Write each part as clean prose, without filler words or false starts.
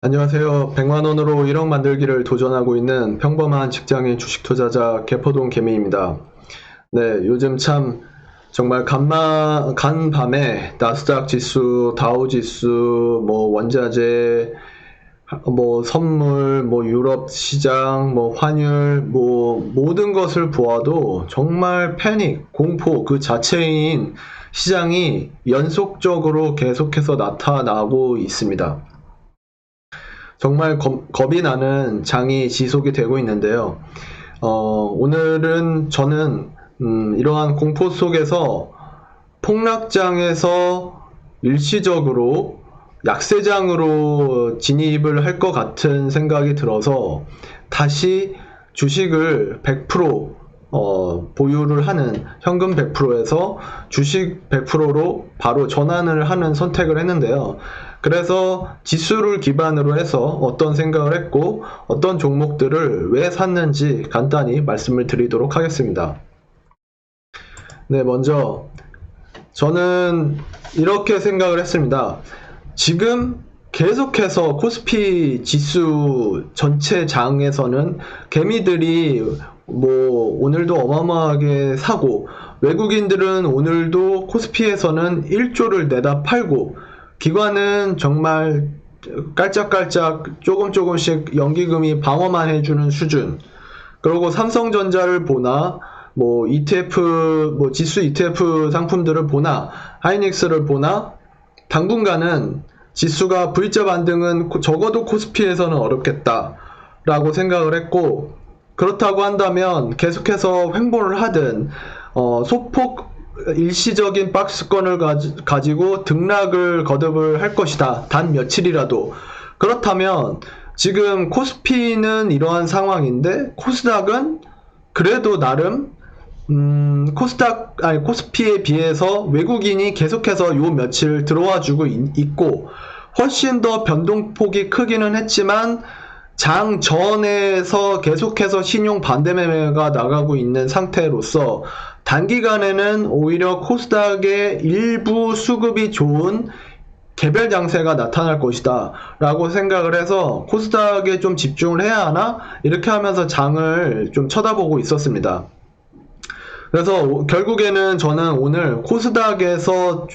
안녕하세요. 100만원으로 1억 만들기를 도전하고 있는 평범한 직장인 주식 투자자 개포동 개미입니다. 네, 요즘 참 정말 간밤에 나스닥 지수, 다우 지수, 원자재, 선물, 유럽 시장, 환율, 모든 것을 보아도 정말 패닉, 공포 그 자체인 시장이 연속적으로 계속해서 나타나고 있습니다. 정말 겁이 나는 장이 지속이 되고 있는데요. 오늘은 저는 이러한 공포 속에서 폭락장에서 일시적으로 약세장으로 진입을 할 것 같은 생각이 들어서 다시 주식을 100% 보유를 하는 현금 100%에서 주식 100%로 바로 전환을 하는 선택을 했는데요. 그래서 지수를 기반으로 해서 어떤 생각을 했고 어떤 종목들을 왜 샀는지 간단히 말씀을 드리도록 하겠습니다. 네, 먼저 저는 이렇게 생각을 했습니다. 지금 계속해서 코스피 지수 전체 장에서는 개미들이 오늘도 어마어마하게 사고, 외국인들은 오늘도 코스피에서는 1조를 내다 팔고, 기관은 정말 깔짝깔짝 조금씩 연기금이 방어만 해주는 수준. 그리고 삼성전자를 보나 ETF 지수 ETF 상품들을 보나 하이닉스를 보나 당분간은 지수가 V자 반등은 적어도 코스피에서는 어렵겠다 라고 생각을 했고, 그렇다고 한다면 계속해서 횡보를 하든 소폭 일시적인 박스권을 가지고 등락을 거듭을 할 것이다. 단 며칠이라도. 그렇다면 지금 코스피는 이러한 상황인데 코스닥은 그래도 나름 코스피에 비해서 외국인이 계속해서 요 며칠 들어와 주고 있고, 훨씬 더 변동폭이 크기는 했지만 장 전에서 계속해서 신용 반대 매매가 나가고 있는 상태로서 단기간에는 오히려 코스닥의 일부 수급이 좋은 개별 장세가 나타날 것이다 라고 생각을 해서 코스닥에 좀 집중을 해야 하나 이렇게 하면서 장을 좀 쳐다보고 있었습니다. 그래서 결국에는 저는 오늘 코스닥에서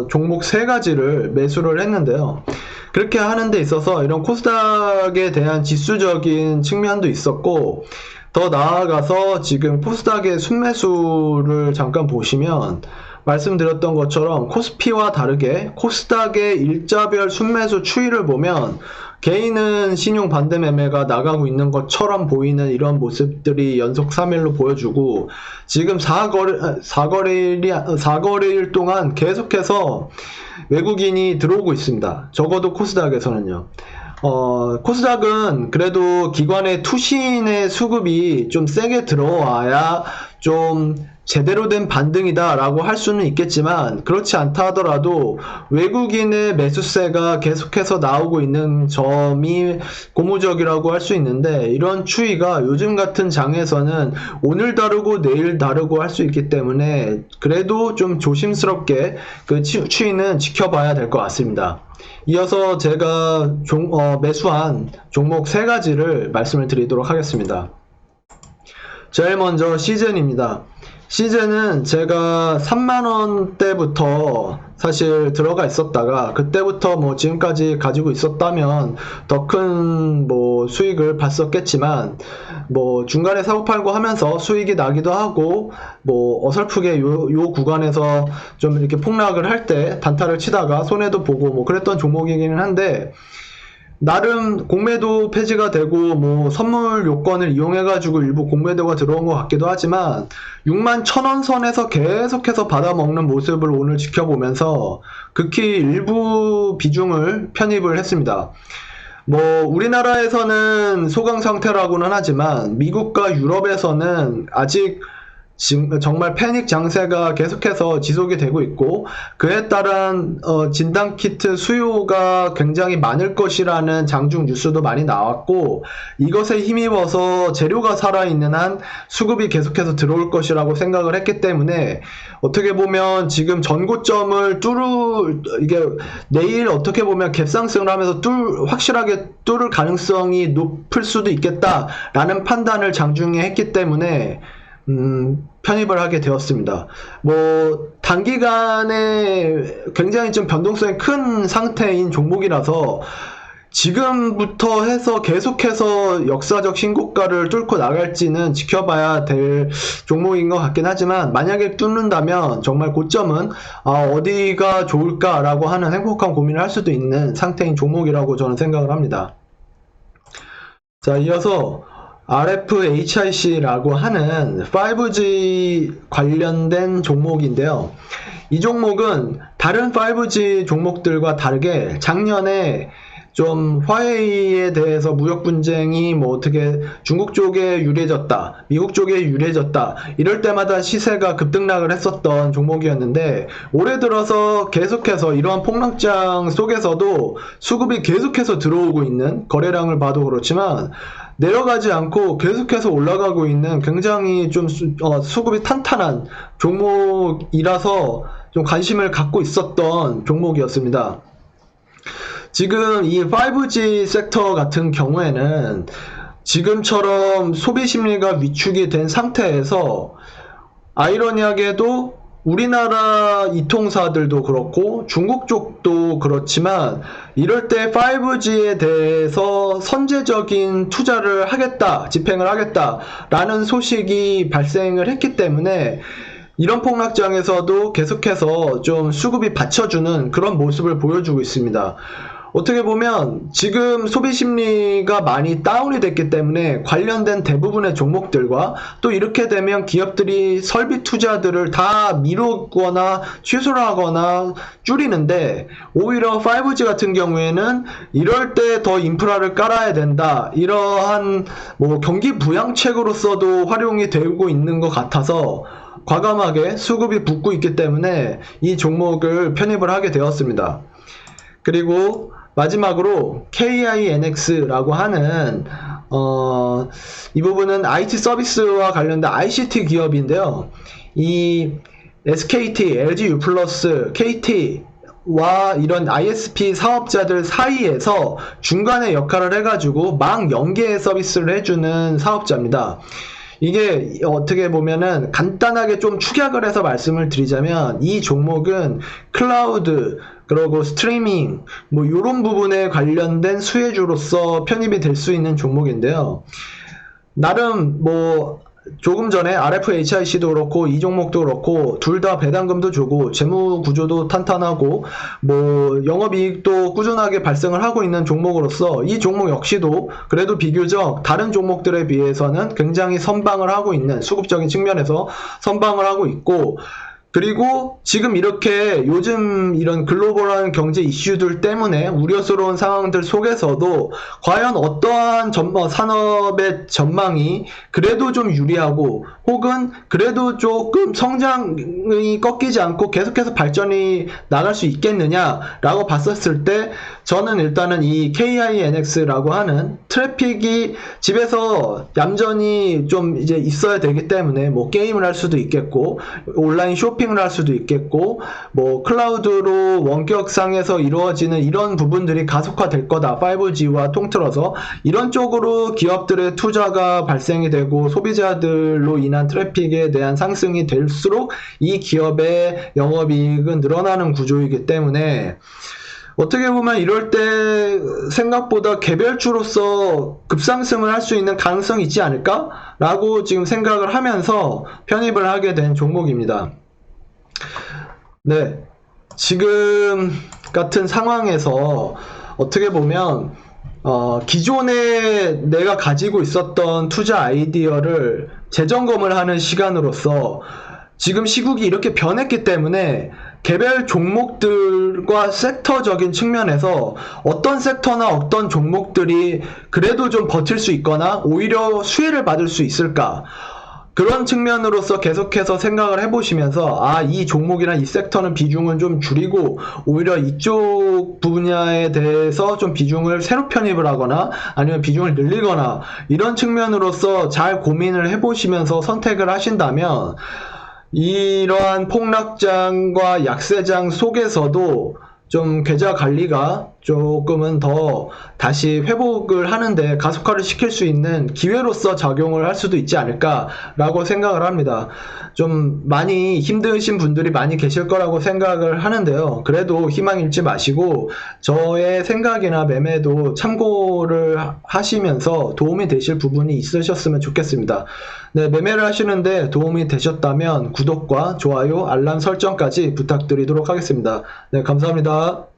종목 3가지를 매수를 했는데요. 그렇게 하는 데 있어서 이런 코스닥에 대한 지수적인 측면도 있었고, 더 나아가서 지금 코스닥의 순매수를 잠깐 보시면 말씀드렸던 것처럼 코스피와 다르게 코스닥의 일자별 순매수 추이를 보면 개인은 신용 반대 매매가 나가고 있는 것처럼 보이는 이런 모습들이 연속 3일로 보여주고, 지금 4거래일 동안 계속해서 외국인이 들어오고 있습니다. 적어도 코스닥에서는요. 코스닥은 그래도 기관의 투신의 수급이 좀 세게 들어와야 좀 제대로 된 반등이다 라고 할 수는 있겠지만, 그렇지 않다 하더라도 외국인의 매수세가 계속해서 나오고 있는 점이 고무적이라고 할 수 있는데, 이런 추이가 요즘 같은 장에서는 오늘 다르고 내일 다르고 할 수 있기 때문에 그래도 좀 조심스럽게 그 추이는 지켜봐야 될 것 같습니다. 이어서 제가 매수한 종목 3가지를 말씀을 드리도록 하겠습니다. 제일 먼저 시즌입니다. 시즌은 제가 3만원대부터 사실 들어가 있었다가, 그때부터 지금까지 가지고 있었다면 더 큰 수익을 봤었겠지만, 중간에 사고팔고 하면서 수익이 나기도 하고, 어설프게 요 구간에서 좀 이렇게 폭락을 할 때 단타를 치다가 손해도 보고 그랬던 종목이기는 한데, 나름 공매도 폐지가 되고 선물 요건을 이용해가지고 일부 공매도가 들어온 것 같기도 하지만 61,000원 선에서 계속해서 받아먹는 모습을 오늘 지켜보면서 극히 일부 비중을 편입을 했습니다. 우리나라에서는 소강 상태라고는 하지만 미국과 유럽에서는 아직 지금 정말 패닉 장세가 계속해서 지속이 되고 있고, 그에 따른 진단키트 수요가 굉장히 많을 것이라는 장중 뉴스도 많이 나왔고, 이것에 힘입어서 재료가 살아있는 한 수급이 계속해서 들어올 것이라고 생각을 했기 때문에, 어떻게 보면 지금 전고점을 이게 내일 어떻게 보면 갭상승을 하면서 확실하게 뚫을 가능성이 높을 수도 있겠다라는 판단을 장중에 했기 때문에 편입을 하게 되었습니다. 뭐 단기간에 굉장히 좀 변동성이 큰 상태인 종목이라서 지금부터 해서 계속해서 역사적 신고가를 뚫고 나갈지는 지켜봐야 될 종목인 것 같긴 하지만, 만약에 뚫는다면 정말 고점은 어디가 좋을까라고 하는 행복한 고민을 할 수도 있는 상태인 종목이라고 저는 생각을 합니다. 자, 이어서 RFHIC라고 하는 5G 관련된 종목인데요. 이 종목은 다른 5G 종목들과 다르게 작년에 좀 화웨이에 대해서 무역 분쟁이 뭐 어떻게 중국 쪽에 유리해졌다, 미국 쪽에 유리해졌다, 이럴 때마다 시세가 급등락을 했었던 종목이었는데, 올해 들어서 계속해서 이러한 폭락장 속에서도 수급이 계속해서 들어오고 있는, 거래량을 봐도 그렇지만 내려가지 않고 계속해서 올라가고 있는 굉장히 좀 수급이 탄탄한 종목이라서 좀 관심을 갖고 있었던 종목이었습니다. 지금 이 5G 섹터 같은 경우에는 지금처럼 소비 심리가 위축이 된 상태에서 아이러니하게도 우리나라 이통사들도 그렇고 중국 쪽도 그렇지만 이럴 때 5G에 대해서 선제적인 투자를 하겠다, 집행을 하겠다라는 소식이 발생을 했기 때문에 이런 폭락장에서도 계속해서 좀 수급이 받쳐주는 그런 모습을 보여주고 있습니다. 어떻게 보면 지금 소비 심리가 많이 다운이 됐기 때문에 관련된 대부분의 종목들과, 또 이렇게 되면 기업들이 설비 투자들을 다 미루거나 취소를 하거나 줄이는데, 오히려 5G 같은 경우에는 이럴 때 더 인프라를 깔아야 된다, 이러한 뭐 경기 부양책으로서도 활용이 되고 있는 것 같아서 과감하게 수급이 붙고 있기 때문에 이 종목을 편입을 하게 되었습니다. 그리고 마지막으로 KINX라고 하는 이 부분은 IT 서비스와 관련된 ICT 기업인데요. 이 SKT, LG U+, KT와 이런 ISP 사업자들 사이에서 중간에 역할을 해가지고 망 연계 서비스를 해주는 사업자입니다. 이게 어떻게 보면은 간단하게 좀 축약을 해서 말씀을 드리자면, 이 종목은 클라우드, 그리고 스트리밍, 뭐 이런 부분에 관련된 수혜주로서 편입이 될 수 있는 종목인데요. 나름 뭐 조금 전에 RFHIC도 그렇고 이 종목도 그렇고 둘 다 배당금도 주고 재무 구조도 탄탄하고 뭐 영업이익도 꾸준하게 발생을 하고 있는 종목으로서, 이 종목 역시도 그래도 비교적 다른 종목들에 비해서는 굉장히 선방을 하고 있는, 수급적인 측면에서 선방을 하고 있고, 그리고 지금 이렇게 요즘 이런 글로벌한 경제 이슈들 때문에 우려스러운 상황들 속에서도 과연 어떠한 산업의 전망이 그래도 좀 유리하고, 혹은 그래도 조금 성장이 꺾이지 않고 계속해서 발전이 나갈 수 있겠느냐라고 봤었을 때, 저는 일단은 이 KINX라고 하는 트래픽이 집에서 얌전히 좀 이제 있어야 되기 때문에 뭐 게임을 할 수도 있겠고, 온라인 쇼핑을 할 수도 있겠고, 뭐 클라우드로 원격상에서 이루어지는 이런 부분들이 가속화될 거다, 5G와 통틀어서 이런 쪽으로 기업들의 투자가 발생이 되고 소비자들로 인한 트래픽에 대한 상승이 될수록 이 기업의 영업이익은 늘어나는 구조이기 때문에, 어떻게 보면 이럴 때 생각보다 개별주로서 급상승을 할 수 있는 가능성이 있지 않을까? 라고 지금 생각을 하면서 편입을 하게 된 종목입니다. 네, 지금 같은 상황에서 어떻게 보면 기존에 내가 가지고 있었던 투자 아이디어를 재점검을 하는 시간으로서, 지금 시국이 이렇게 변했기 때문에 개별 종목들과 섹터적인 측면에서 어떤 섹터나 어떤 종목들이 그래도 좀 버틸 수 있거나 오히려 수혜를 받을 수 있을까, 그런 측면으로서 계속해서 생각을 해보시면서 이 종목이나 이 섹터는 비중은 좀 줄이고 오히려 이쪽 분야에 대해서 좀 비중을 새로 편입을 하거나 아니면 비중을 늘리거나 이런 측면으로서 잘 고민을 해보시면서 선택을 하신다면 이러한 폭락장과 약세장 속에서도 좀 계좌 관리가 조금은 더 다시 회복을 하는데 가속화를 시킬 수 있는 기회로서 작용을 할 수도 있지 않을까라고 생각을 합니다. 좀 많이 힘드신 분들이 많이 계실 거라고 생각을 하는데요. 그래도 희망 잃지 마시고 저의 생각이나 매매도 참고를 하시면서 도움이 되실 부분이 있으셨으면 좋겠습니다. 네, 매매를 하시는데 도움이 되셨다면 구독과 좋아요, 알람 설정까지 부탁드리도록 하겠습니다. 네, 감사합니다.